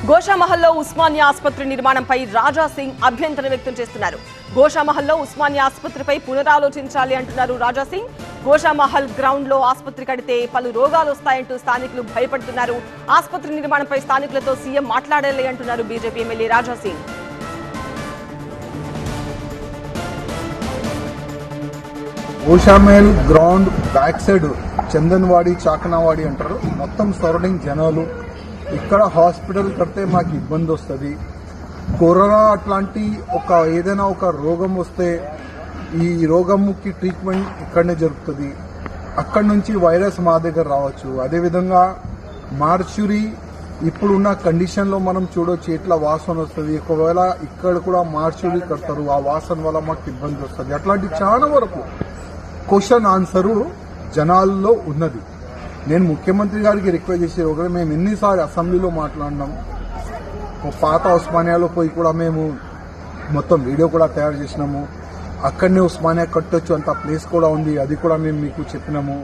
గోషామహల్లో ఉస్మానియా ఆసుపత్రి నిర్మాణంపై రాజా సింగ్ అభ్యంతరం వ్యక్తం చేస్తున్నారు. గోషామహల్లో ఉస్మానియా ఆసుపత్రిపై పునరాలోచించాలి అంటున్నారు రాజా సింగ్. గోషామహల్ గ్రౌండ్ లో ఆసుపత్రి కడితే పలు రోగాలు వస్తాయంటూ స్థానికులు భయపడుతున్నారు. ఆసుపత్రి నిర్మాణంపై స్థానికులతో సీఎం మాట్లాడాలి అంటున్నారు BJP MLA Raja Singh. Goshamahal ground back side Chandanwadi Chakanawadi అంటారు. మొత్తం సరౌండింగ్ జనాలు ఇక్కడ హాస్పిటల్ కడితే మాకు ఇబ్బంది వస్తుంది. కరోనా అట్లాంటి ఏదైనా ఒక రోగం వస్తే ఈ రోగంకి ట్రీట్మెంట్ ఇక్కడనే జరుగుతుంది. అక్కడి నుంచి వైరస్ మా దగ్గర రావచ్చు. అదేవిధంగా మార్చురీ ఇప్పుడున్న కండిషన్లో మనం చూడొచ్చు ఎట్లా వాసన వస్తుంది. ఒకవేళ ఇక్కడ కూడా మార్చురీ కడతారు, ఆ వాసన వల్ల మాకు ఇబ్బంది వస్తుంది. అట్లాంటి చాలా వరకు క్వశ్చన్ ఆన్సరు జనాల్లో ఉన్నది. నేను ముఖ్యమంత్రి గారికి రిక్వెస్ట్ చేసే ఒకటి, మేము ఎన్నిసార్లు అసెంబ్లీలో మాట్లాడినాం. పాత ఉస్మానియాలో పోయి కూడా మేము మొత్తం వీడియో కూడా తయారు చేసినాము. అక్కడనే ఉస్మానియా కట్టొచ్చు అంత ప్లేస్ కూడా ఉంది, అది కూడా మేము మీకు చెప్పినాము.